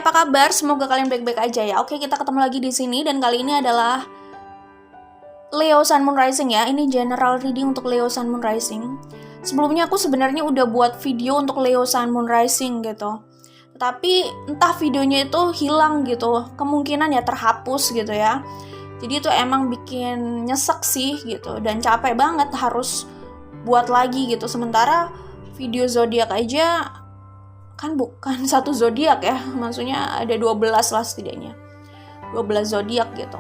apa kabar? Semoga kalian baik-baik aja ya. Oke, kita ketemu lagi di sini dan kali ini adalah Leo Sun Moon Rising ya. Ini general reading untuk Leo Sun Moon Rising. Sebelumnya aku sebenarnya udah buat video untuk Leo Sun Moon Rising gitu. Tapi entah videonya itu hilang gitu. Kemungkinan ya terhapus gitu ya. Jadi itu emang bikin nyesek sih gitu dan capek banget harus buat lagi gitu. Sementara video zodiak aja kan bukan satu zodiak ya, maksudnya ada 12 lah setidaknya, 12 zodiak gitu.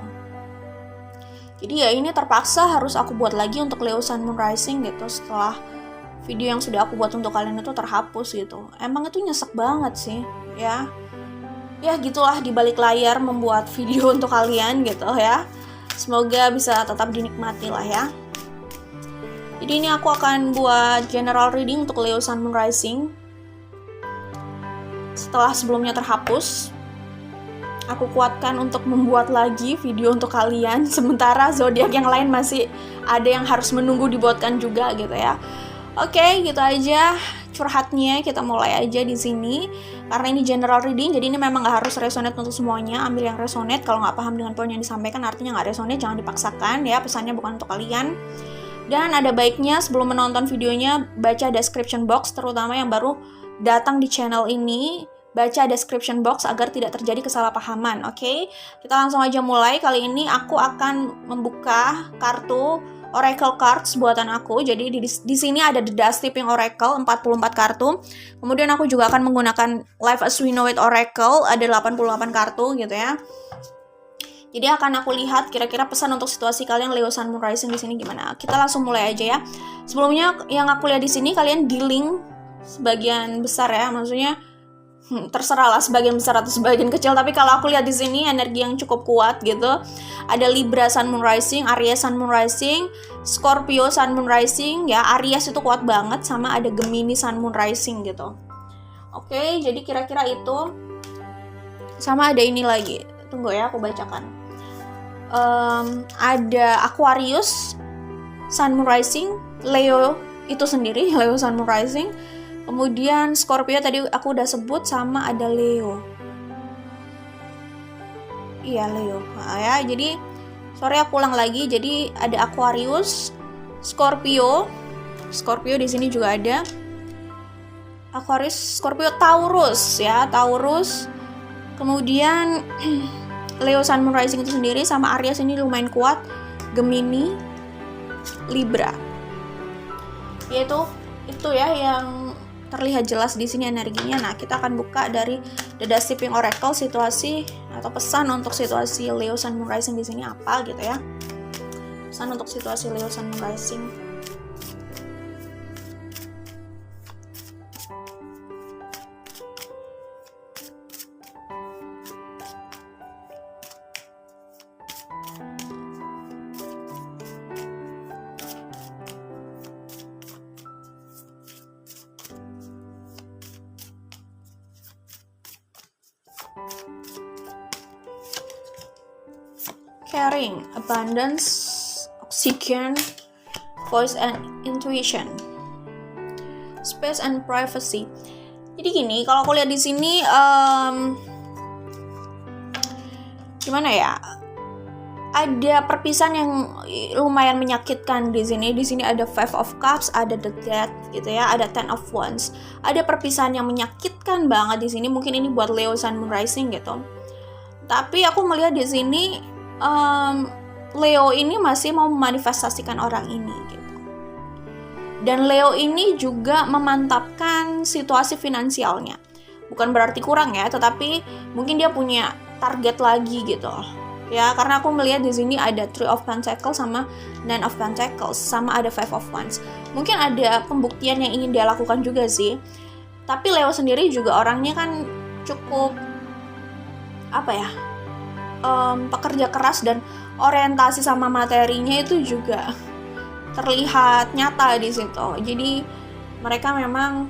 Jadi ya ini terpaksa harus aku buat lagi untuk Leo Sun Moon Rising gitu setelah video yang sudah aku buat untuk kalian itu terhapus gitu. Emang itu nyesek banget sih ya. Ya gitulah di balik layar membuat video untuk kalian gitu ya. Semoga bisa tetap dinikmati lah ya. Jadi ini aku akan buat general reading untuk Leo Sun Moon Rising. Setelah sebelumnya terhapus, aku kuatkan untuk membuat lagi video untuk kalian. Sementara zodiak yang lain masih ada yang harus menunggu dibuatkan juga gitu ya. Oke, gitu aja curhatnya. Kita mulai aja di sini. Karena ini general reading, jadi ini memang nggak harus resonate untuk semuanya. Ambil yang resonate. Kalau nggak paham dengan poin yang disampaikan, artinya nggak resonate, jangan dipaksakan ya. Pesannya bukan untuk kalian. Dan ada baiknya sebelum menonton videonya, baca description box, terutama yang baru datang di channel ini, baca description box agar tidak terjadi kesalahpahaman. Oke? Kita langsung aja mulai. Kali ini aku akan membuka kartu Oracle Cards buatan aku. Jadi di sini ada The Dust Tipping Oracle 44 kartu. Kemudian aku juga akan menggunakan Life as We Know It Oracle, ada 88 kartu gitu ya. Jadi akan aku lihat kira-kira pesan untuk situasi kalian Leo Sun Moon Rising di sini gimana. Kita langsung mulai aja ya. Sebelumnya yang aku lihat di sini kalian dealing sebagian besar ya, maksudnya terserah lah sebagian besar atau sebagian kecil, tapi kalau aku lihat di sini energi yang cukup kuat gitu. Ada Libra Sun Moon Rising, Aries Sun Moon Rising, Scorpio Sun Moon Rising ya. Aries itu kuat banget, sama ada Gemini Sun Moon Rising gitu. Oke, jadi kira-kira itu. Sama ada ini lagi. Tunggu ya, aku bacakan. Ada Aquarius Sun Moon Rising, Leo itu sendiri, Leo Sun Moon Rising. Kemudian Scorpio tadi aku udah sebut, sama ada Leo. Iya, Leo. Nah, ya, jadi sorry aku ulang lagi. Jadi ada Aquarius, Scorpio di sini juga ada. Aquarius, Scorpio, Taurus ya, Taurus. Kemudian Leo Sun Moon Rising itu sendiri sama Aries ini lumayan kuat. Gemini, Libra. Yaitu itu ya yang terlihat jelas di sini energinya. Nah, kita akan buka dari The Dust Tipping Oracle, situasi atau pesan untuk situasi Leo Sun Moon Rising di sini apa gitu ya. Pesan untuk situasi Leo Sun Moon Rising. Caring, abundance, oxygen, voice and intuition, space and privacy. Jadi gini, kalau aku lihat di sini gimana ya? Ada perpisahan yang lumayan menyakitkan di sini. Di sini ada Five of Cups, ada The Death gitu ya, ada Ten of Wands. Ada perpisahan yang menyakitkan banget di sini. Mungkin ini buat Leo Sun Moon Rising gitu. Tapi aku melihat di sini Leo ini masih mau memanifestasikan orang ini gitu. Dan Leo ini juga memantapkan situasi finansialnya. Bukan berarti kurang ya, tetapi mungkin dia punya target lagi gitu. Ya, karena aku melihat di sini ada Three of Pentacles sama Nine of Pentacles, sama ada Five of Wands. Mungkin ada pembuktian yang ingin dia lakukan juga sih. Tapi Leo sendiri juga orangnya kan cukup apa ya? Pekerja keras dan orientasi sama materinya itu juga terlihat nyata di situ. Jadi mereka memang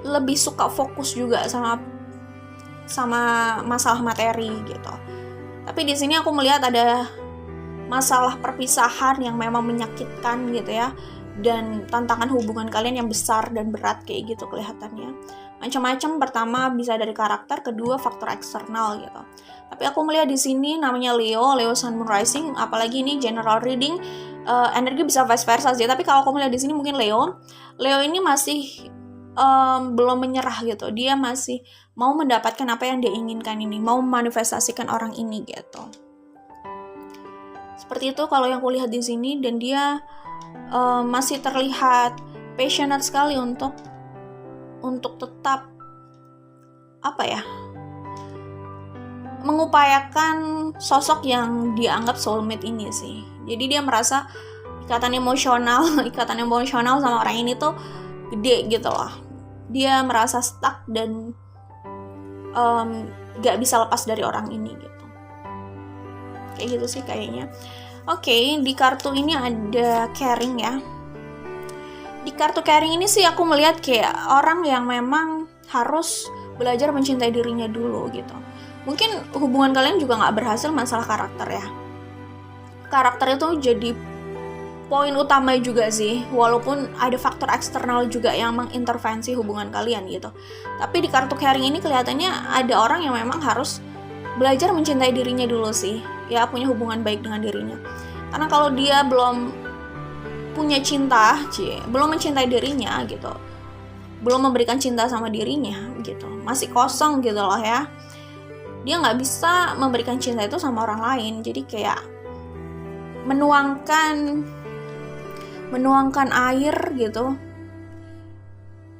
lebih suka fokus juga sama masalah materi gitu. Tapi di sini aku melihat ada masalah perpisahan yang memang menyakitkan gitu ya, dan tantangan hubungan kalian yang besar dan berat kayak gitu kelihatannya. Macam-macam, pertama bisa dari karakter, kedua faktor eksternal gitu. Tapi aku melihat di sini namanya Leo Sun Moon Rising, apalagi ini general reading, energi bisa vice versa sih. Tapi kalau aku melihat di sini mungkin Leo ini masih belum menyerah gitu. Dia masih mau mendapatkan apa yang dia inginkan ini, mau memanifestasikan orang ini gitu. Seperti itu kalau yang kulihat di sini, dan dia masih terlihat passionate sekali untuk tetap mengupayakan sosok yang dia anggap soulmate ini sih. Jadi dia merasa ikatan emosional sama orang ini tuh gede gitu loh. Dia merasa stuck dan gak bisa lepas dari orang ini gitu. Kayak gitu sih kayaknya. Oke, di kartu ini ada caring ya. Di kartu caring ini sih aku melihat kayak orang yang memang harus belajar mencintai dirinya dulu gitu. Mungkin hubungan kalian juga gak berhasil masalah karakter ya. Karakter itu jadi poin utama juga sih, walaupun ada faktor eksternal juga yang mengintervensi hubungan kalian gitu. Tapi di kartu caring ini kelihatannya ada orang yang memang harus belajar mencintai dirinya dulu sih, ya, punya hubungan baik dengan dirinya. Karena kalau dia belum punya cinta, belum mencintai dirinya gitu, belum memberikan cinta sama dirinya gitu, masih kosong gitu loh ya, dia nggak bisa memberikan cinta itu sama orang lain. Jadi kayak menuangkan air gitu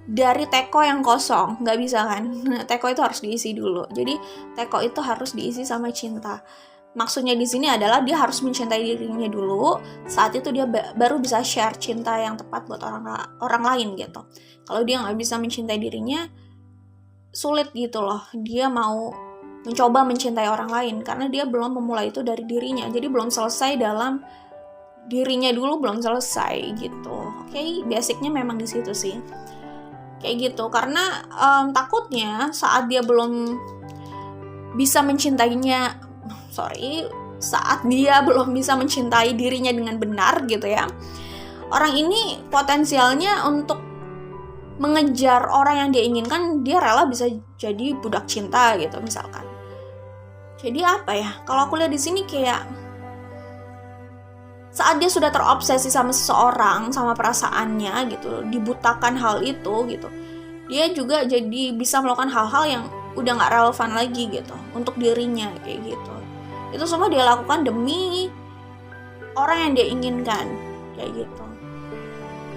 dari teko yang kosong, nggak bisa kan. Teko itu harus diisi dulu. Jadi teko itu harus diisi sama cinta. Maksudnya di sini adalah dia harus mencintai dirinya dulu. Saat itu dia baru bisa share cinta yang tepat buat orang lain gitu. Kalau dia nggak bisa mencintai dirinya, sulit gitu loh. Dia mau mencoba mencintai orang lain karena dia belum memulai itu dari dirinya. Jadi belum selesai dalam dirinya dulu, belum selesai gitu. Oke, basicnya memang di situ sih. Kayak gitu, karena takutnya saat dia belum bisa saat dia belum bisa mencintai dirinya dengan benar gitu ya, orang ini potensialnya untuk mengejar orang yang dia inginkan, dia rela bisa jadi budak cinta gitu misalkan. Jadi kalau aku lihat di sini kayak saat dia sudah terobsesi sama seseorang, sama perasaannya gitu, dibutakan hal itu gitu, dia juga jadi bisa melakukan hal-hal yang udah gak relevan lagi gitu untuk dirinya kayak gitu. Itu semua dia lakukan demi orang yang dia inginkan kayak gitu.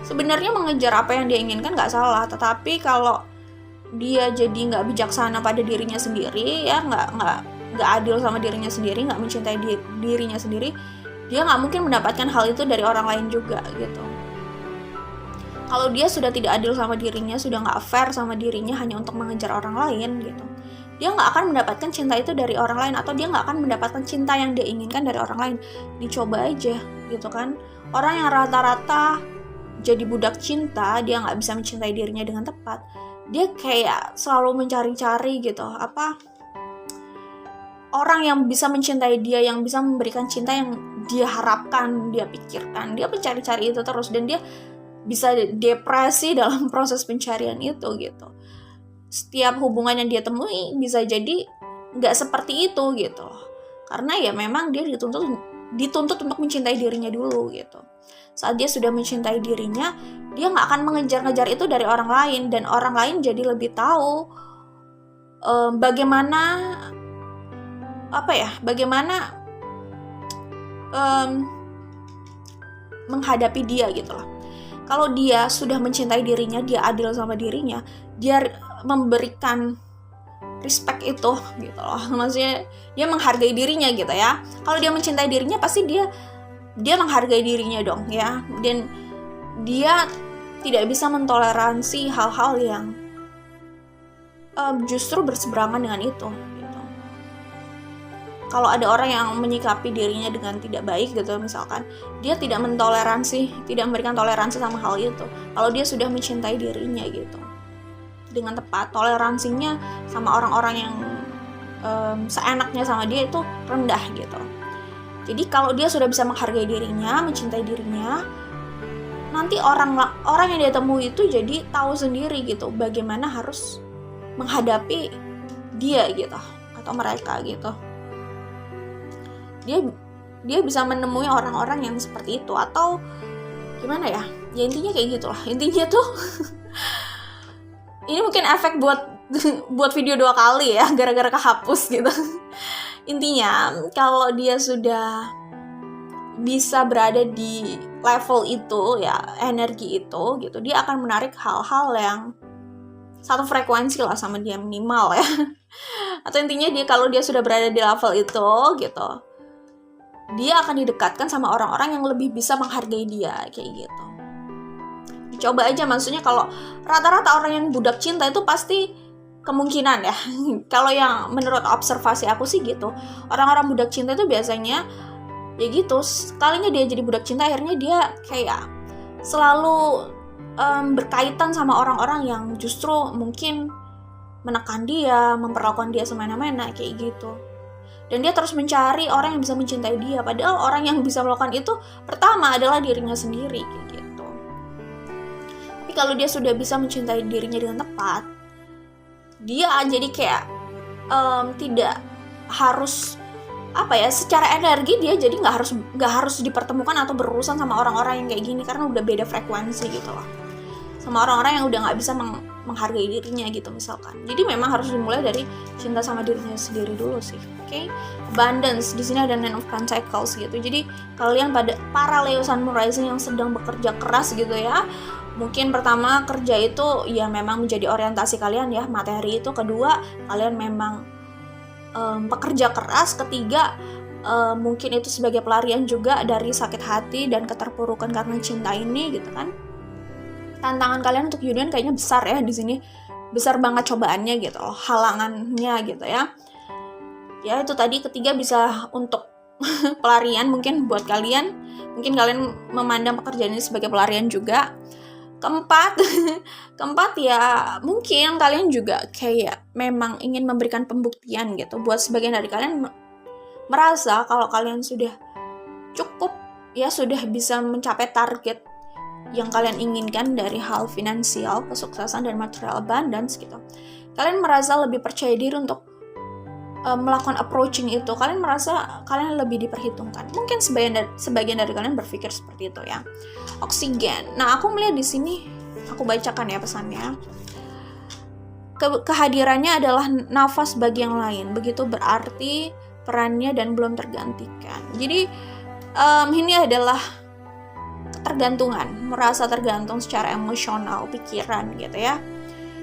Sebenarnya mengejar apa yang dia inginkan gak salah, tetapi kalau dia jadi gak bijaksana pada dirinya sendiri, ya gak adil sama dirinya sendiri, gak mencintai dirinya sendiri, dia nggak mungkin mendapatkan hal itu dari orang lain juga gitu. Kalau dia sudah tidak adil sama dirinya, sudah nggak fair sama dirinya hanya untuk mengejar orang lain gitu, dia nggak akan mendapatkan cinta itu dari orang lain, atau dia nggak akan mendapatkan cinta yang dia inginkan dari orang lain. Dicoba aja gitu kan. Orang yang rata-rata jadi budak cinta, dia nggak bisa mencintai dirinya dengan tepat, dia kayak selalu mencari-cari gitu orang yang bisa mencintai dia, yang bisa memberikan cinta yang dia harapkan, dia pikirkan. Dia mencari-cari itu terus, dan dia bisa depresi dalam proses pencarian itu gitu. Setiap hubungan yang dia temui bisa jadi nggak seperti itu gitu, karena ya memang dia dituntut untuk mencintai dirinya dulu gitu. Saat dia sudah mencintai dirinya, dia nggak akan mengejar-ngejar itu dari orang lain, dan orang lain jadi lebih tahu bagaimana menghadapi dia gitu loh. Kalau dia sudah mencintai dirinya, dia adil sama dirinya, dia memberikan respect itu gitu loh. Maksudnya dia menghargai dirinya gitu ya. Kalau dia mencintai dirinya, pasti dia menghargai dirinya dong ya. Dan dia tidak bisa mentoleransi hal-hal yang justru berseberangan dengan itu. Kalau ada orang yang menyikapi dirinya dengan tidak baik gitu misalkan, dia tidak memberikan toleransi sama hal itu. Kalau dia sudah mencintai dirinya gitu dengan tepat, toleransinya sama orang-orang yang seenaknya sama dia itu rendah gitu. Jadi kalau dia sudah bisa menghargai dirinya, mencintai dirinya, nanti orang yang dia temui itu jadi tahu sendiri gitu bagaimana harus menghadapi dia gitu atau mereka gitu. Dia bisa menemui orang-orang yang seperti itu, atau gimana ya? Ya intinya kayak gitulah. Intinya tuh ini mungkin efek buat video 2 kali ya, gara-gara kehapus gitu. Intinya kalau dia sudah bisa berada di level itu ya, energi itu gitu, dia akan menarik hal-hal yang satu frekuensi lah sama dia minimal ya. Atau intinya kalau dia sudah berada di level itu gitu, dia akan didekatkan sama orang-orang yang lebih bisa menghargai dia kayak gitu. Coba aja, maksudnya kalau rata-rata orang yang budak cinta itu pasti kemungkinan ya. Kalau yang menurut observasi aku sih gitu, orang-orang budak cinta itu biasanya ya gitu, sekalinya dia jadi budak cinta akhirnya dia kayak selalu berkaitan sama orang-orang yang justru mungkin menekan dia, memperlakukan dia semena-mena kayak gitu. Dan dia terus mencari orang yang bisa mencintai dia, padahal orang yang bisa melakukan itu pertama adalah dirinya sendiri kayak gitu. Tapi kalau dia sudah bisa mencintai dirinya dengan tepat, dia jadi kayak tidak harus secara energi dia jadi nggak harus dipertemukan atau berurusan sama orang-orang yang kayak gini, karena udah beda frekuensi gitu loh sama orang-orang yang udah nggak bisa menghargai dirinya gitu misalkan. Jadi memang harus dimulai dari cinta sama dirinya sendiri dulu sih. Oke? Abundance di sini ada Nine of Pentacles gitu. Jadi kalian para Leo Sun Moon Rising yang sedang bekerja keras gitu ya, mungkin pertama kerja itu ya memang menjadi orientasi kalian ya, materi itu. Kedua, kalian memang pekerja keras. Ketiga, mungkin itu sebagai pelarian juga dari sakit hati dan keterpurukan karena cinta ini gitu kan. Tantangan kalian untuk union kayaknya besar ya di sini, besar banget cobaannya gitu loh, halangannya gitu ya. Ya itu tadi, ketiga bisa untuk pelarian mungkin buat kalian, mungkin kalian memandang pekerjaan ini sebagai pelarian juga. Keempat ya mungkin kalian juga kayak memang ingin memberikan pembuktian gitu buat sebagian dari kalian, merasa kalau kalian sudah cukup ya, sudah bisa mencapai target yang kalian inginkan dari hal finansial, kesuksesan, dan material abundance gitu. Kalian merasa lebih percaya diri untuk melakukan approaching itu. Kalian merasa kalian lebih diperhitungkan. Mungkin sebagian dari kalian berpikir seperti itu ya. Oksigen. Nah, aku melihat di sini, aku bacakan ya pesannya. Kehadirannya adalah nafas bagi yang lain. Begitu berarti perannya dan belum tergantikan. Jadi ini adalah ketergantungan, merasa tergantung secara emosional, pikiran gitu ya.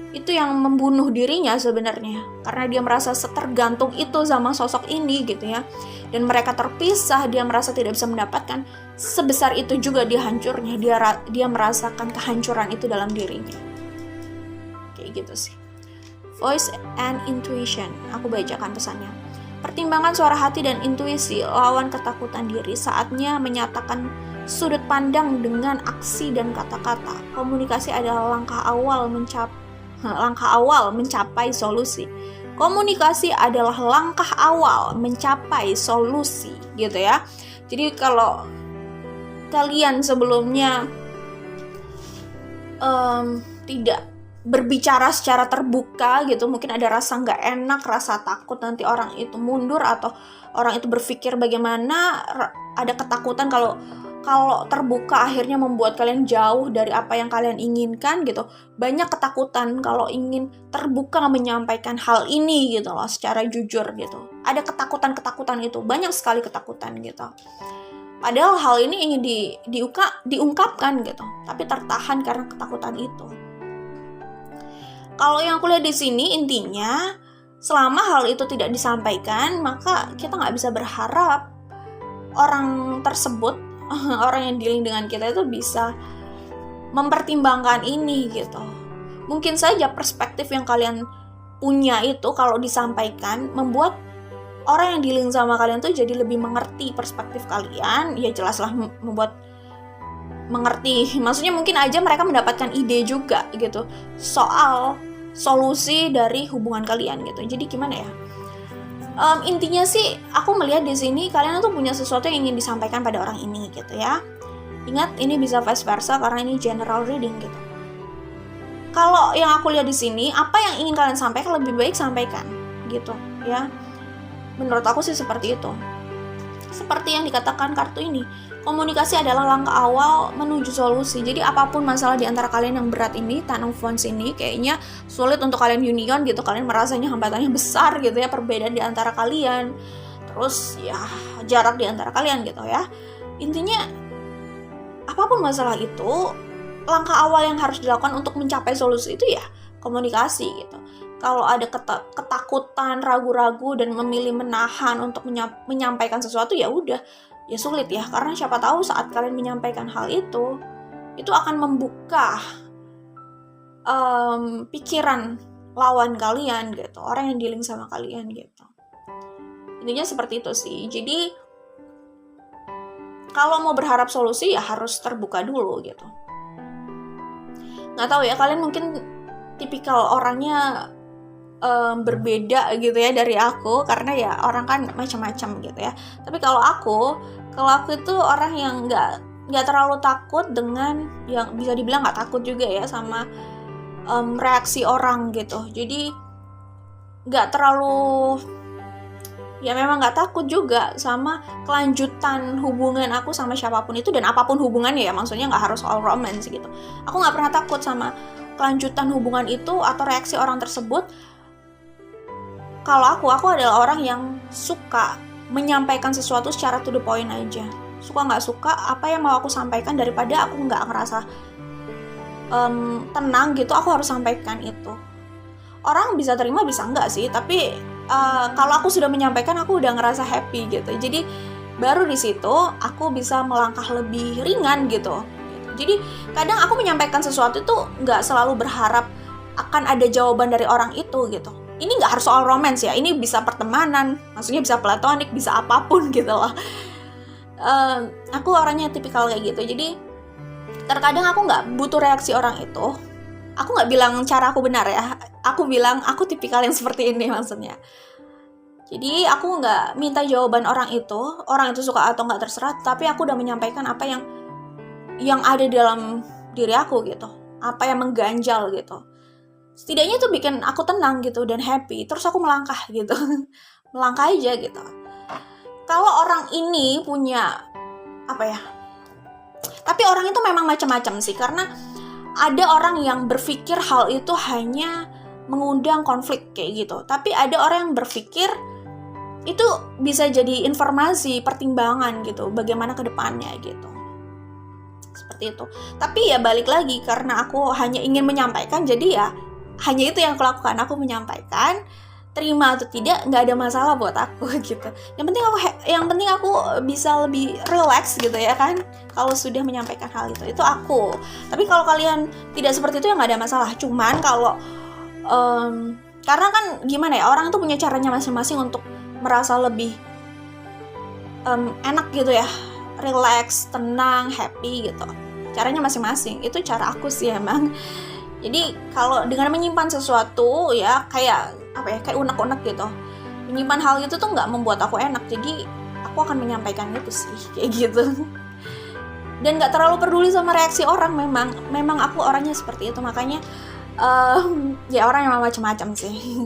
Itu yang membunuh dirinya sebenarnya, karena dia merasa setergantung itu sama sosok ini gitu ya. Dan mereka terpisah, dia merasa tidak bisa mendapatkan sebesar itu juga dia hancurnya. Dia merasakan kehancuran itu dalam dirinya. Kayak gitu sih. Voice and intuition, aku bacakan pesannya. Pertimbangan suara hati dan intuisi lawan ketakutan diri, saatnya menyatakan sudut pandang dengan aksi dan kata-kata. Komunikasi adalah langkah awal mencapai solusi. Komunikasi adalah langkah awal mencapai solusi gitu ya. Jadi kalau kalian sebelumnya tidak berbicara secara terbuka gitu, mungkin ada rasa nggak enak, rasa takut nanti orang itu mundur atau orang itu berpikir bagaimana, ada ketakutan kalau terbuka akhirnya membuat kalian jauh dari apa yang kalian inginkan gitu. Banyak ketakutan kalau ingin terbuka menyampaikan hal ini gitu loh, secara jujur gitu. Ada ketakutan itu, banyak sekali ketakutan gitu. Padahal hal ini ingin diungkapkan gitu, tapi tertahan karena ketakutan itu. Kalau yang aku lihat di sini, intinya selama hal itu tidak disampaikan, maka kita nggak bisa berharap orang tersebut, orang yang dealing dengan kita itu bisa mempertimbangkan ini gitu. Mungkin saja perspektif yang kalian punya itu kalau disampaikan membuat orang yang dealing sama kalian tuh jadi lebih mengerti perspektif kalian. Ya jelaslah membuat mengerti. Maksudnya mungkin aja mereka mendapatkan ide juga gitu soal solusi dari hubungan kalian gitu. Jadi gimana ya? Intinya sih aku melihat di sini kalian tuh punya sesuatu yang ingin disampaikan pada orang ini gitu ya. Ingat, ini bisa vice versa karena ini general reading gitu. kalau yang aku lihat di sini, apa yang ingin kalian sampaikan lebih baik sampaikan gitu ya. Menurut aku sih seperti itu. Seperti yang dikatakan kartu ini, komunikasi adalah langkah awal menuju solusi. Jadi apapun masalah di antara kalian yang berat ini, Ten of Wands ini kayaknya sulit untuk kalian union gitu. Kalian merasanya hambatannya besar gitu ya, perbedaan di antara kalian. Terus ya jarak di antara kalian gitu ya. Intinya apapun masalah itu, langkah awal yang harus dilakukan untuk mencapai solusi itu ya komunikasi gitu. Kalau ada ketakutan, ragu-ragu dan memilih menahan untuk menyampaikan sesuatu, ya udah, ya sulit ya. Karena siapa tahu saat kalian menyampaikan hal itu akan membuka pikiran lawan kalian gitu, orang yang dealing sama kalian gitu. Intinya seperti itu sih. Jadi kalau mau berharap solusi ya harus terbuka dulu gitu. Nggak tahu ya, kalian mungkin tipikal orangnya berbeda gitu ya dari aku, karena ya orang kan macam-macam gitu ya. Tapi kalau aku itu orang yang nggak terlalu takut dengan, yang bisa dibilang nggak takut juga ya sama reaksi orang gitu. Jadi nggak terlalu, ya memang nggak takut juga sama kelanjutan hubungan aku sama siapapun itu, dan apapun hubungannya ya, maksudnya nggak harus all romance gitu. Aku nggak pernah takut sama kelanjutan hubungan itu atau reaksi orang tersebut. Kalau aku adalah orang yang suka menyampaikan sesuatu secara to the point aja. Suka nggak suka, apa yang mau aku sampaikan, daripada aku nggak ngerasa tenang gitu, aku harus sampaikan itu. Orang bisa terima, bisa enggak sih, tapi kalau aku sudah menyampaikan, aku udah ngerasa happy gitu. Jadi baru di situ aku bisa melangkah lebih ringan gitu. Jadi kadang aku menyampaikan sesuatu itu nggak selalu berharap akan ada jawaban dari orang itu gitu. Ini nggak harus soal romance ya, ini bisa pertemanan, maksudnya bisa platonik, bisa apapun gitu loh. Aku orangnya tipikal kayak gitu. Jadi terkadang aku nggak butuh reaksi orang itu. Aku nggak bilang cara aku benar ya, aku bilang aku tipikal yang seperti ini maksudnya. Jadi aku nggak minta jawaban orang itu suka atau nggak terserah, tapi aku udah menyampaikan apa yang ada dalam diri aku gitu, apa yang mengganjal gitu. Setidaknya itu bikin aku tenang gitu dan happy, terus aku melangkah gitu. Melangkah aja gitu. Kalau orang ini punya apa ya, tapi orang itu memang macam-macam sih, karena ada orang yang berpikir hal itu hanya mengundang konflik kayak gitu, tapi ada orang yang berpikir itu bisa jadi informasi, pertimbangan gitu, bagaimana ke depannya gitu. Seperti itu. Tapi ya balik lagi, karena aku hanya ingin menyampaikan, jadi ya hanya itu yang aku lakukan, aku menyampaikan. Terima atau tidak nggak ada masalah buat aku gitu. Yang penting aku bisa lebih relax gitu ya kan, kalau sudah menyampaikan hal itu aku. Tapi kalau kalian tidak seperti itu ya nggak ada masalah. Cuman kalau karena kan gimana ya, orang tuh punya caranya masing-masing untuk merasa lebih enak gitu ya, relax, tenang, happy gitu. Caranya masing-masing. Itu cara aku sih emang. Jadi kalau dengan menyimpan sesuatu ya kayak apa ya, kayak unek-unek gitu, menyimpan hal itu tuh nggak membuat aku enak. Jadi aku akan menyampaikan itu sih kayak gitu. Dan nggak terlalu peduli sama reaksi orang. Memang aku orangnya seperti itu. Makanya ya orang yang macam-macam sih.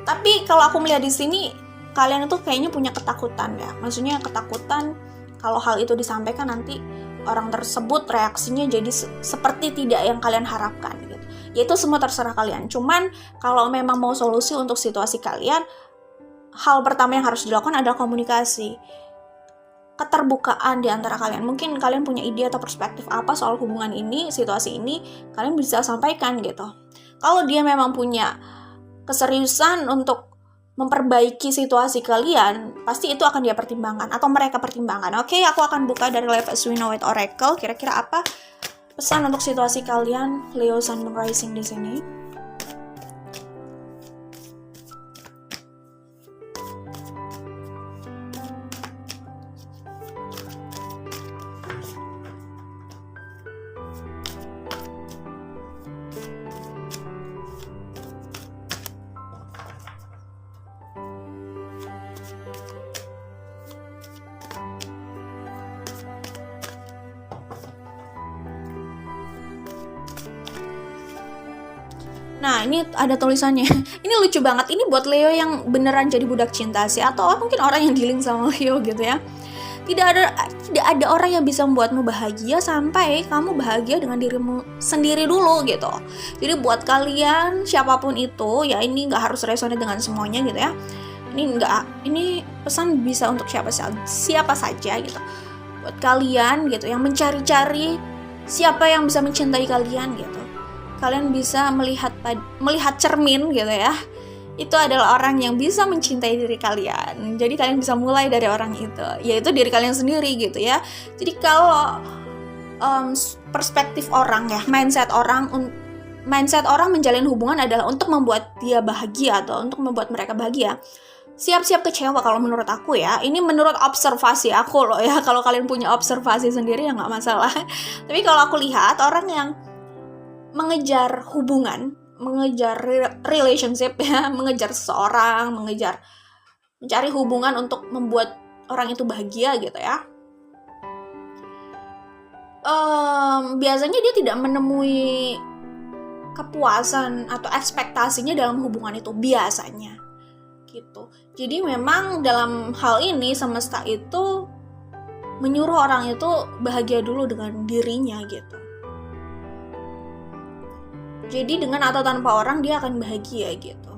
Tapi kalau aku melihat di sini, kalian itu kayaknya punya ketakutan ya. Maksudnya ketakutan kalau hal itu disampaikan nanti orang tersebut reaksinya jadi seperti tidak yang kalian harapkan gitu. Ya itu semua terserah kalian. Cuman kalau memang mau solusi untuk situasi kalian, hal pertama yang harus dilakukan adalah komunikasi. Keterbukaan di antara kalian. Mungkin kalian punya ide atau perspektif apa soal hubungan ini, situasi ini, kalian bisa sampaikan gitu. Kalau dia memang punya keseriusan untuk memperbaiki situasi kalian, pasti itu akan dia pertimbangkan atau mereka pertimbangkan. Oke, aku akan buka dari Life as We Know It Oracle. Kira-kira apa pesan untuk situasi kalian, Leo Sun Moon Rising di sini? Nah, ini ada tulisannya. Ini lucu banget. Ini buat Leo yang beneran jadi budak cinta sih, atau mungkin orang yang dealing sama Leo gitu ya. Tidak ada orang yang bisa membuatmu bahagia sampai kamu bahagia dengan dirimu sendiri dulu gitu. Jadi buat kalian siapapun itu ya, ini nggak harus resonate dengan semuanya gitu ya. Ini pesan bisa untuk siapa saja gitu. Buat kalian gitu yang mencari-cari siapa yang bisa mencintai kalian gitu. Kalian bisa melihat cermin gitu ya. Itu adalah orang yang bisa mencintai diri kalian. Jadi kalian bisa mulai dari orang itu, yaitu diri kalian sendiri gitu ya. Jadi kalau perspektif orang ya, mindset orang menjalin hubungan adalah untuk membuat dia bahagia atau untuk membuat mereka bahagia. Siap-siap kecewa kalau menurut aku ya. Ini menurut observasi aku loh ya. Kalau kalian punya observasi sendiri ya nggak masalah. Tapi kalau aku lihat orang yang mengejar hubungan, mengejar relationship ya, mengejar seseorang, mencari hubungan untuk membuat orang itu bahagia gitu ya. Biasanya dia tidak menemui kepuasan atau ekspektasinya dalam hubungan itu biasanya gitu. Jadi memang dalam hal ini semesta itu menyuruh orang itu bahagia dulu dengan dirinya gitu. Jadi dengan atau tanpa orang dia akan bahagia gitu.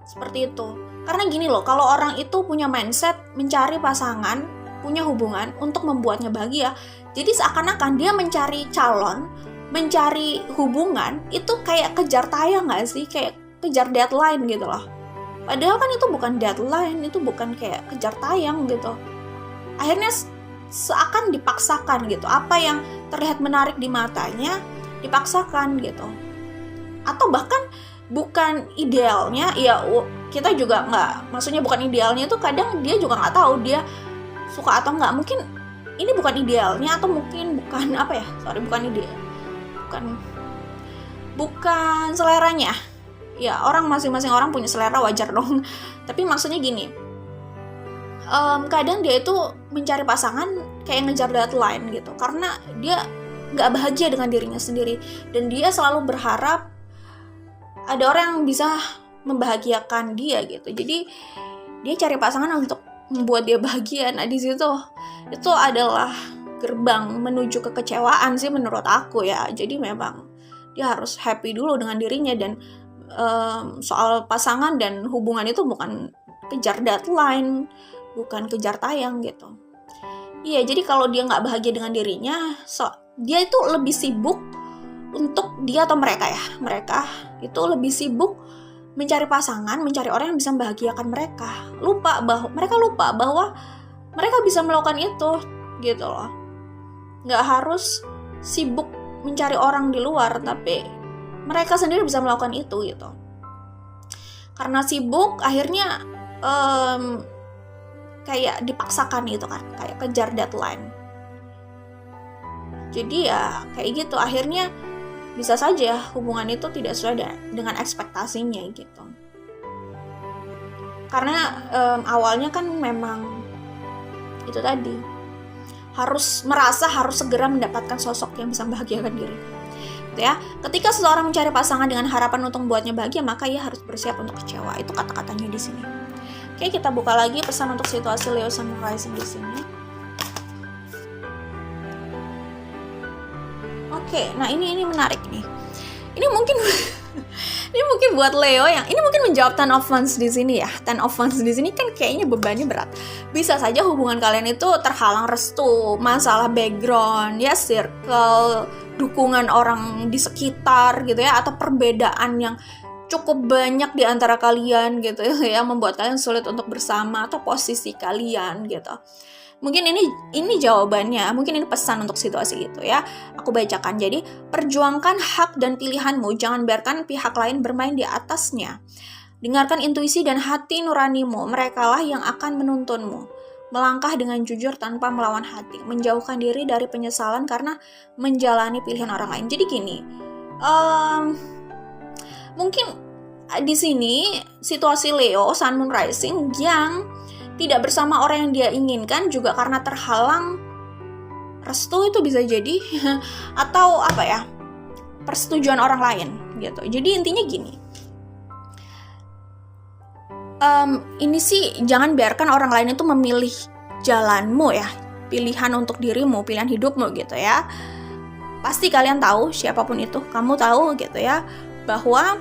Seperti itu. Karena gini loh, kalau orang itu punya mindset mencari pasangan, punya hubungan untuk membuatnya bahagia, jadi seakan-akan dia mencari calon, mencari hubungan itu kayak kejar tayang gak sih? Kayak kejar deadline gitu loh. Padahal kan itu bukan deadline, itu bukan kayak kejar tayang gitu. Akhirnya seakan dipaksakan gitu. Apa yang terlihat menarik di matanya dipaksakan gitu. Atau bahkan bukan idealnya, ya kita juga nggak, maksudnya bukan idealnya itu kadang dia juga nggak tahu dia suka atau nggak. Mungkin ini bukan idealnya atau mungkin bukan seleranya. Ya orang masing-masing orang punya selera, wajar dong. Tapi maksudnya gini, kadang dia itu mencari pasangan kayak ngejar deadline gitu, karena dia nggak bahagia dengan dirinya sendiri dan dia selalu berharap ada orang yang bisa membahagiakan dia gitu. Jadi dia cari pasangan untuk membuat dia bahagia. Nah di situ itu adalah gerbang menuju kekecewaan sih menurut aku ya. Jadi memang dia harus happy dulu dengan dirinya, dan soal pasangan dan hubungan itu bukan kejar deadline, bukan kejar tayang gitu. Iya, jadi kalau dia nggak bahagia dengan dirinya, dia itu lebih sibuk untuk dia atau mereka itu lebih sibuk mencari pasangan, mencari orang yang bisa membahagiakan mereka. Mereka lupa bahwa mereka bisa melakukan itu gitu loh. Nggak harus sibuk mencari orang di luar, tapi mereka sendiri bisa melakukan itu gitu. Karena sibuk akhirnya kayak dipaksakan gitu kan, kayak kejar deadline. Jadi ya kayak gitu, akhirnya bisa saja hubungan itu tidak sesuai dengan ekspektasinya gitu. Karena awalnya kan memang itu tadi, harus segera mendapatkan sosok yang bisa membahagiakan diri gitu ya. Ketika seseorang mencari pasangan dengan harapan untuk membuatnya bahagia, maka ia harus bersiap untuk kecewa. Itu kata-katanya di sini. Oke, kita buka lagi pesan untuk situasi Leo Sun Rising di sini. Oke, nah ini menarik nih. Ini mungkin buat Leo yang ini mungkin menjawab Ten of Wands di sini ya. Ten of Wands di sini kan kayaknya bebannya berat. Bisa saja hubungan kalian itu terhalang restu, masalah background, ya circle, dukungan orang di sekitar gitu ya, atau perbedaan yang cukup banyak di antara kalian gitu ya, membuat kalian sulit untuk bersama, atau posisi kalian gitu. Mungkin ini jawabannya, mungkin ini pesan untuk situasi itu ya. Aku bacakan. Jadi, perjuangkan hak dan pilihanmu, jangan biarkan pihak lain bermain di atasnya. Dengarkan intuisi dan hati nuranimu, merekalah yang akan menuntunmu. Melangkah dengan jujur tanpa melawan hati, menjauhkan diri dari penyesalan karena menjalani pilihan orang lain. Jadi gini, mungkin di sini situasi Leo Sun Moon Rising yang tidak bersama orang yang dia inginkan juga karena terhalang restu, itu bisa jadi atau persetujuan orang lain gitu. Jadi intinya gini, ini sih jangan biarkan orang lain itu memilih jalanmu ya, pilihan untuk dirimu, pilihan hidupmu gitu ya. Pasti kalian tahu, siapapun itu, kamu tahu gitu ya, bahwa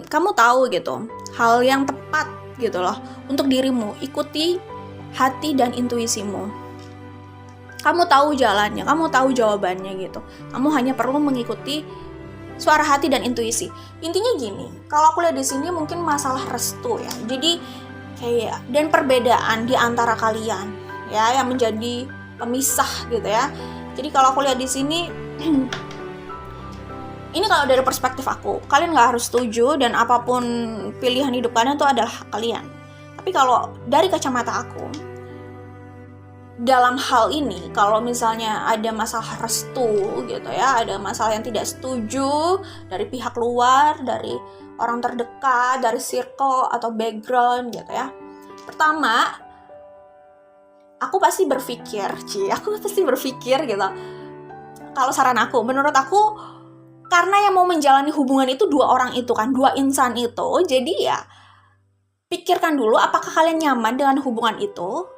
kamu tahu gitu hal yang tepat gitu loh untuk dirimu. Ikuti hati dan intuisimu. Kamu tahu jalannya, kamu tahu jawabannya gitu. Kamu hanya perlu mengikuti suara hati dan intuisi. Intinya gini, kalau aku lihat di sini mungkin masalah restu ya. Jadi kayak dan perbedaan di antara kalian ya yang menjadi pemisah gitu ya. Jadi kalau aku lihat di sini ini kalau dari perspektif aku, kalian nggak harus setuju dan apapun pilihan hidup kalian itu adalah hak kalian. Tapi kalau dari kacamata aku, dalam hal ini, kalau misalnya ada masalah restu gitu ya, ada masalah yang tidak setuju dari pihak luar, dari orang terdekat, dari circle atau background gitu ya. Pertama, aku pasti berpikir gitu. Kalau saran aku, menurut aku, karena yang mau menjalani hubungan itu dua orang itu kan, dua insan itu, jadi ya pikirkan dulu apakah kalian nyaman dengan hubungan itu.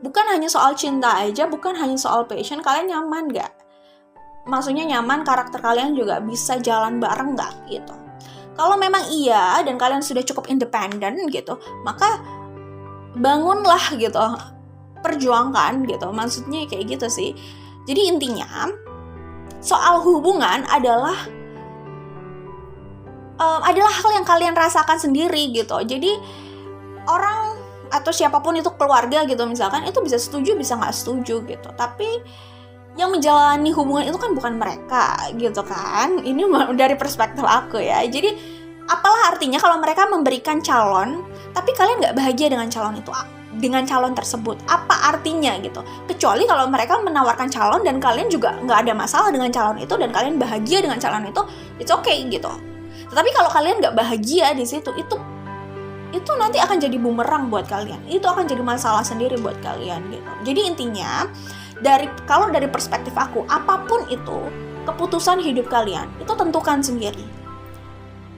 Bukan hanya soal cinta aja, bukan hanya soal passion, kalian nyaman gak? Maksudnya nyaman, karakter kalian juga bisa jalan bareng gak gitu. Kalau memang iya dan kalian sudah cukup independen gitu, maka bangunlah gitu, perjuangkan gitu, maksudnya kayak gitu sih. Jadi intinya soal hubungan adalah hal yang kalian rasakan sendiri gitu. Jadi orang atau siapapun itu, keluarga gitu misalkan, itu bisa setuju bisa nggak setuju gitu, tapi yang menjalani hubungan itu kan bukan mereka gitu kan. Ini dari perspektif aku ya. Jadi apalah artinya kalau mereka memberikan calon tapi kalian nggak bahagia dengan calon itu, dengan calon tersebut, apa artinya gitu. Kecuali kalau mereka menawarkan calon dan kalian juga nggak ada masalah dengan calon itu dan kalian bahagia dengan calon itu, it's okay gitu. Tetapi kalau kalian nggak bahagia di situ, itu nanti akan jadi bumerang buat kalian. Itu akan jadi masalah sendiri buat kalian gitu. Jadi intinya, kalau dari perspektif aku, apapun itu keputusan hidup kalian, itu tentukan sendiri.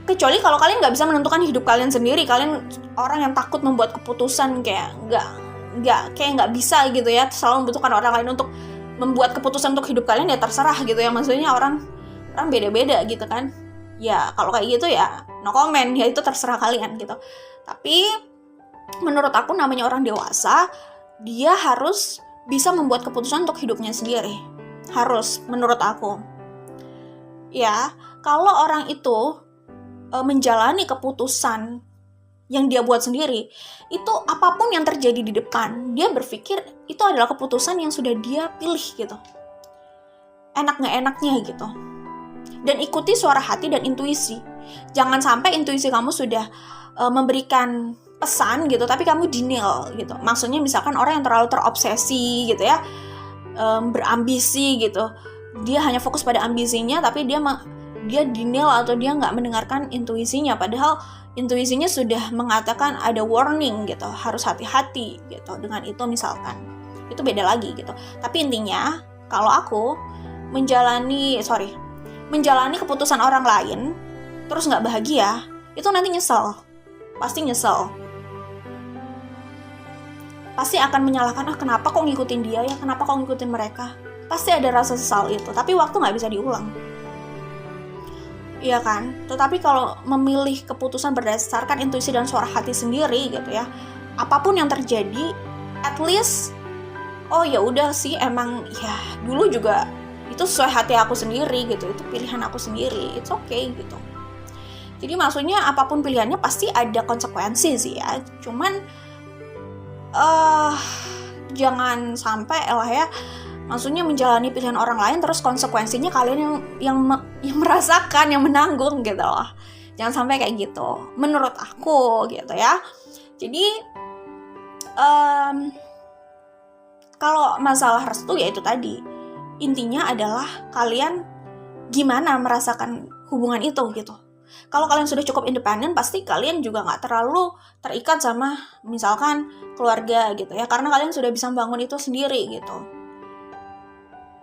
Kecuali kalau kalian nggak bisa menentukan hidup kalian sendiri, kalian orang yang takut membuat keputusan, kayak nggak bisa gitu ya, selalu membutuhkan orang lain untuk membuat keputusan untuk hidup kalian, ya terserah gitu ya. Maksudnya orang beda-beda gitu kan. Ya kalau kayak gitu ya no comment, ya itu terserah kalian gitu. Tapi menurut aku namanya orang dewasa, dia harus bisa membuat keputusan untuk hidupnya sendiri. Harus, menurut aku. Ya, kalau orang itu menjalani keputusan yang dia buat sendiri, itu apapun yang terjadi di depan, dia berpikir itu adalah keputusan yang sudah dia pilih gitu. Enak nggak enaknya gitu. Dan ikuti suara hati dan intuisi. Jangan sampai intuisi kamu sudah memberikan pesan gitu, tapi kamu denial gitu. Maksudnya misalkan orang yang terlalu terobsesi gitu ya, berambisi gitu. Dia hanya fokus pada ambisinya, tapi dia denial atau dia nggak mendengarkan intuisinya. Padahal intuisinya sudah mengatakan ada warning gitu, harus hati-hati gitu. Dengan itu misalkan, itu beda lagi gitu. Tapi intinya, kalau aku menjalani keputusan orang lain terus nggak bahagia, itu nanti nyesel. Pasti nyesel. Pasti akan menyalahkan, kenapa kok ngikutin dia ya, kenapa kok ngikutin mereka. Pasti ada rasa sesal itu, tapi waktu nggak bisa diulang. Iya kan? Tetapi kalau memilih keputusan berdasarkan intuisi dan suara hati sendiri gitu ya, apapun yang terjadi, at least oh ya udah sih, emang ya dulu juga itu sesuai hati aku sendiri gitu, itu pilihan aku sendiri, it's okay gitu. Jadi maksudnya apapun pilihannya pasti ada konsekuensi sih ya. Cuman jangan sampai lah ya, maksudnya menjalani pilihan orang lain terus konsekuensinya kalian yang merasakan, yang menanggung gitu loh. Jangan sampai kayak gitu, menurut aku gitu ya. Jadi kalau masalah restu ya itu tadi, intinya adalah kalian gimana merasakan hubungan itu gitu. Kalau kalian sudah cukup independen, pasti kalian juga nggak terlalu terikat sama misalkan keluarga gitu ya, karena kalian sudah bisa membangun itu sendiri gitu.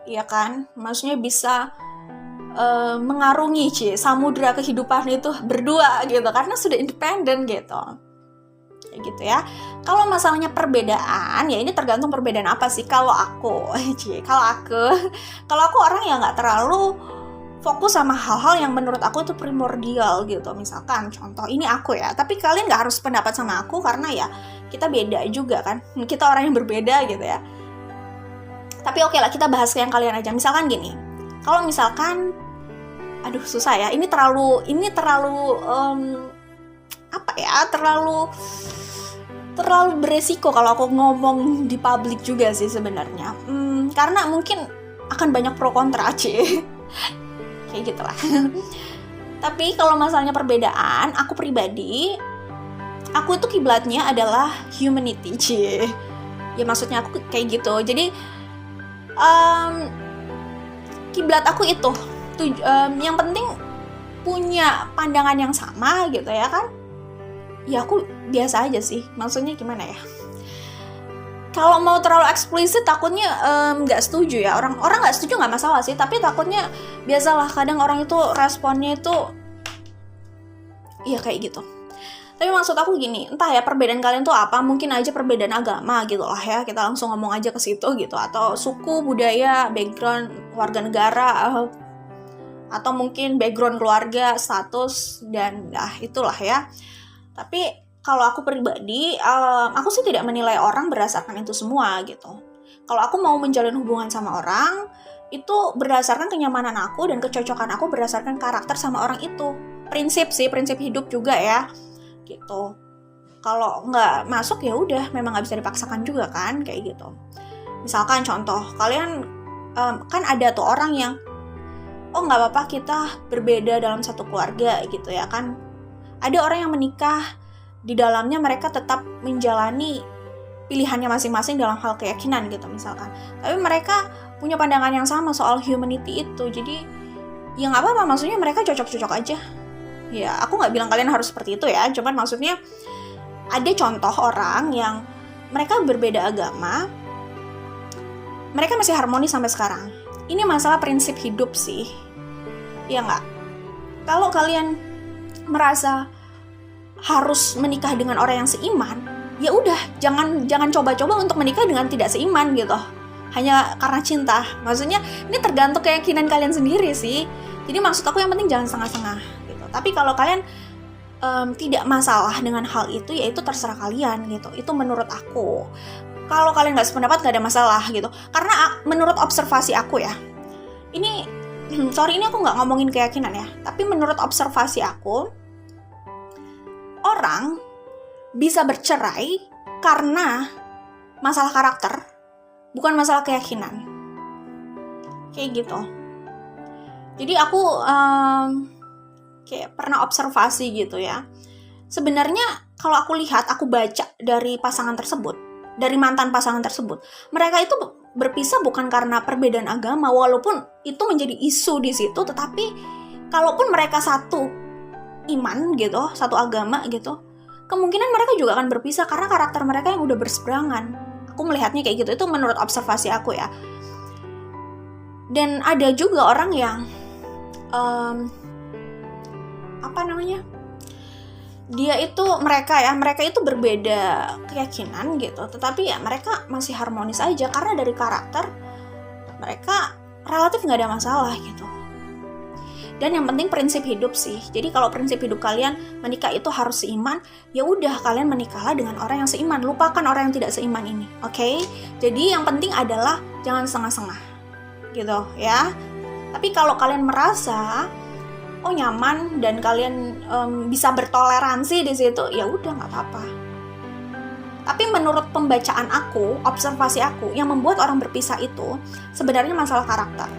Iya kan, maksudnya bisa mengarungi samudra kehidupan itu berdua gitu, karena sudah independen gitu. Kayak gitu ya. Kalau masalahnya perbedaan, ya ini tergantung perbedaan apa sih. Kalau aku orang yang nggak terlalu fokus sama hal-hal yang menurut aku itu primordial gitu. Misalkan contoh, ini aku ya, tapi kalian nggak harus pendapat sama aku karena ya kita beda juga kan, kita orang yang berbeda gitu ya. Tapi oke lah, kita bahas yang kalian aja. Misalkan gini, kalau misalkan, aduh susah ya, ini terlalu terlalu beresiko kalau aku ngomong di publik juga sih sebenarnya. Karena mungkin akan banyak pro kontra kayak gitulah. Tapi kalau masalahnya perbedaan, aku pribadi, aku itu kiblatnya adalah humanity ya maksudnya aku kayak gitu. Jadi kiblat aku itu yang penting punya pandangan yang sama gitu ya kan. Ya aku biasa aja sih, maksudnya gimana ya, kalau mau terlalu eksplisit takutnya nggak setuju ya, orang nggak setuju nggak masalah sih, tapi takutnya biasalah kadang orang itu responnya itu ya kayak gitu. Tapi maksud aku gini, entah ya perbedaan kalian tuh apa, mungkin aja perbedaan agama gitu lah ya, kita langsung ngomong aja ke situ gitu, atau suku, budaya, background, warga negara, atau mungkin background keluarga, status, dan itulah ya. Tapi kalau aku pribadi, aku sih tidak menilai orang berdasarkan itu semua gitu. Kalau aku mau menjalin hubungan sama orang, itu berdasarkan kenyamanan aku dan kecocokan aku berdasarkan karakter sama orang itu. Prinsip hidup juga ya, gitu. Kalau nggak masuk ya udah, memang nggak bisa dipaksakan juga kan, kayak gitu. Misalkan contoh, kalian kan ada tuh orang yang, oh nggak apa-apa kita berbeda dalam satu keluarga gitu ya kan. Ada orang yang menikah, di dalamnya mereka tetap menjalani pilihannya masing-masing dalam hal keyakinan gitu misalkan. Tapi mereka punya pandangan yang sama soal humanity itu. Jadi ya nggak apa-apa, maksudnya mereka cocok-cocok aja. Ya aku nggak bilang kalian harus seperti itu ya, cuman maksudnya ada contoh orang yang mereka berbeda agama, mereka masih harmonis sampai sekarang. Ini masalah prinsip hidup sih, ya nggak? Kalau kalian merasa harus menikah dengan orang yang seiman, ya udah jangan coba-coba untuk menikah dengan tidak seiman gitu, hanya karena cinta. Maksudnya ini tergantung keyakinan kalian sendiri sih. Jadi maksud aku yang penting jangan setengah-setengah gitu. Tapi kalau kalian tidak masalah dengan hal itu, ya itu terserah kalian gitu. Itu menurut aku. Kalau kalian nggak sependapat nggak ada masalah gitu. Karena menurut observasi aku ya, ini sorry ini aku nggak ngomongin keyakinan ya, tapi menurut observasi aku, orang bisa bercerai karena masalah karakter, bukan masalah keyakinan. Kayak gitu. Jadi aku kayak pernah observasi gitu ya. Sebenarnya kalau aku lihat, aku baca dari pasangan tersebut, dari mantan pasangan tersebut, mereka itu berpisah bukan karena perbedaan agama, walaupun itu menjadi isu di situ, tetapi kalaupun mereka satu iman gitu, satu agama gitu, kemungkinan mereka juga akan berpisah karena karakter mereka yang udah berseberangan. Aku melihatnya kayak gitu, itu menurut observasi aku ya. Dan ada juga orang yang mereka itu berbeda keyakinan gitu, tetapi ya mereka masih harmonis aja karena dari karakter mereka relatif nggak ada masalah gitu. Dan yang penting prinsip hidup sih. Jadi kalau prinsip hidup kalian menikah itu harus seiman, ya udah kalian menikahlah dengan orang yang seiman, lupakan orang yang tidak seiman ini, oke? Jadi yang penting adalah jangan setengah-setengah gitu ya. Tapi kalau kalian merasa nyaman dan kalian bisa bertoleransi di situ, ya udah nggak apa-apa. Tapi menurut pembacaan aku, observasi aku, yang membuat orang berpisah itu sebenarnya masalah karakter.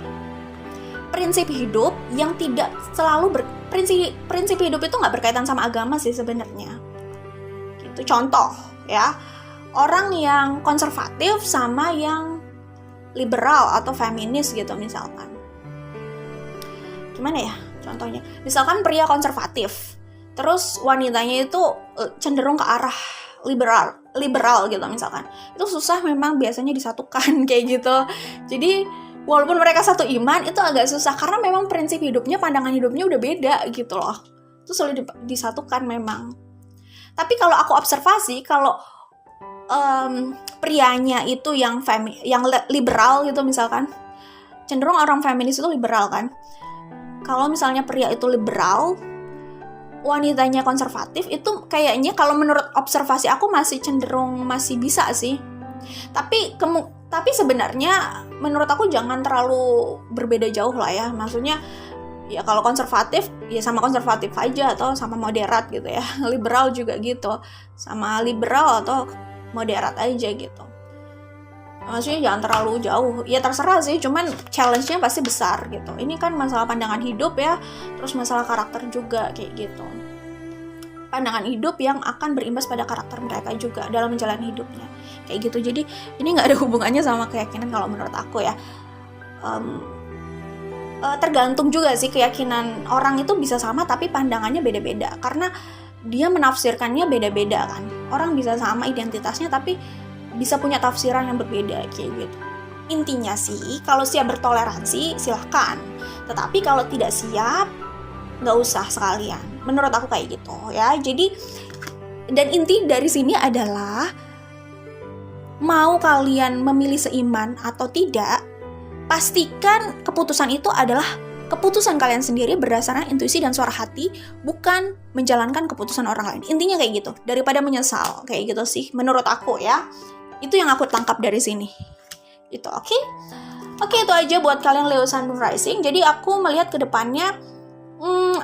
Prinsip hidup yang tidak selalu prinsip hidup itu nggak berkaitan sama agama sih sebenarnya. Gitu. Contoh ya, orang yang konservatif sama yang liberal atau feminis gitu misalkan. Gimana ya? Contohnya, misalkan pria konservatif, terus wanitanya itu cenderung ke arah liberal gitu misalkan. Itu susah memang biasanya disatukan kayak gitu. Jadi walaupun mereka satu iman, itu agak susah karena memang prinsip hidupnya, pandangan hidupnya udah beda gitu loh. Itu sulit disatukan memang. Tapi kalau aku observasi, kalau prianya itu yang liberal gitu misalkan, cenderung orang feminis itu liberal kan. Kalau misalnya pria itu liberal, wanitanya konservatif, itu kayaknya kalau menurut observasi aku masih cenderung masih bisa sih. Tapi sebenarnya menurut aku jangan terlalu berbeda jauh lah ya. Maksudnya ya kalau konservatif ya sama konservatif aja atau sama moderat gitu ya. Liberal juga gitu, sama liberal atau moderat aja gitu. Maksudnya jangan terlalu jauh. Ya terserah sih, cuman challenge-nya pasti besar gitu. Ini kan masalah pandangan hidup ya, terus masalah karakter juga kayak gitu. Pandangan hidup yang akan berimbas pada karakter mereka juga dalam menjalani hidupnya kayak gitu. Jadi ini nggak ada hubungannya sama keyakinan kalau menurut aku ya. Tergantung juga sih, keyakinan orang itu bisa sama tapi pandangannya beda-beda karena dia menafsirkannya beda-beda kan. Orang bisa sama identitasnya tapi bisa punya tafsiran yang berbeda kayak gitu. Intinya sih kalau siap bertoleransi silahkan, tetapi kalau tidak siap nggak usah sekalian. Menurut aku kayak gitu ya. Jadi dan inti dari sini adalah mau kalian memilih seiman atau tidak, pastikan keputusan itu adalah keputusan kalian sendiri berdasarkan intuisi dan suara hati, bukan menjalankan keputusan orang lain. Intinya kayak gitu, daripada menyesal kayak gitu sih menurut aku ya. Itu yang aku tangkap dari sini. Itu oke? Oke, itu aja buat kalian Leo Sun Moon Rising. Jadi aku melihat ke depannya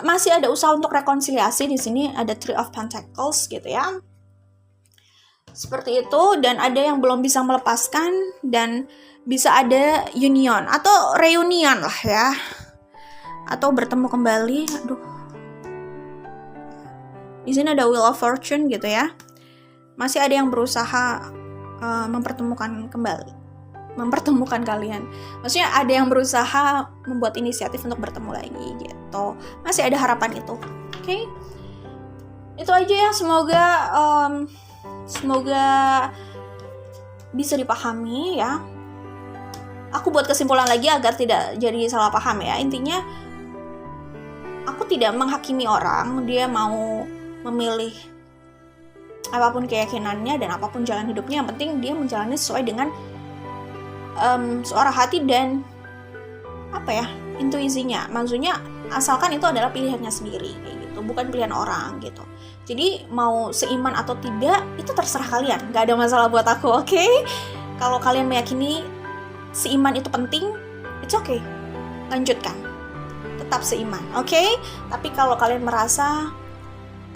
masih ada usaha untuk rekonsiliasi. Di sini ada Three of Pentacles gitu ya. Seperti itu, dan ada yang belum bisa melepaskan dan bisa ada union atau reunion lah ya. Atau bertemu kembali. Aduh. Di sini ada Wheel of Fortune gitu ya. Masih ada yang berusaha mempertemukan kalian. Maksudnya ada yang berusaha membuat inisiatif untuk bertemu lagi gitu. Masih ada harapan itu. Oke? Itu aja ya, semoga bisa dipahami ya. Aku buat kesimpulan lagi agar tidak jadi salah paham ya. Intinya aku tidak menghakimi orang, dia mau memilih apapun keyakinannya dan apapun jalan hidupnya, yang penting dia menjalani sesuai dengan suara hati dan intuisinya. Maksudnya asalkan itu adalah pilihannya sendiri kayak gitu, bukan pilihan orang gitu. Jadi mau seiman atau tidak itu terserah kalian, gak ada masalah buat aku. Oke? Kalau kalian meyakini seiman itu penting, it's okay, lanjutkan, tetap seiman. Oke? Tapi kalau kalian merasa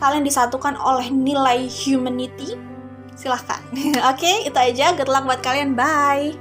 kalian disatukan oleh nilai humanity, silahkan. Oke, itu aja. Good luck buat kalian. Bye.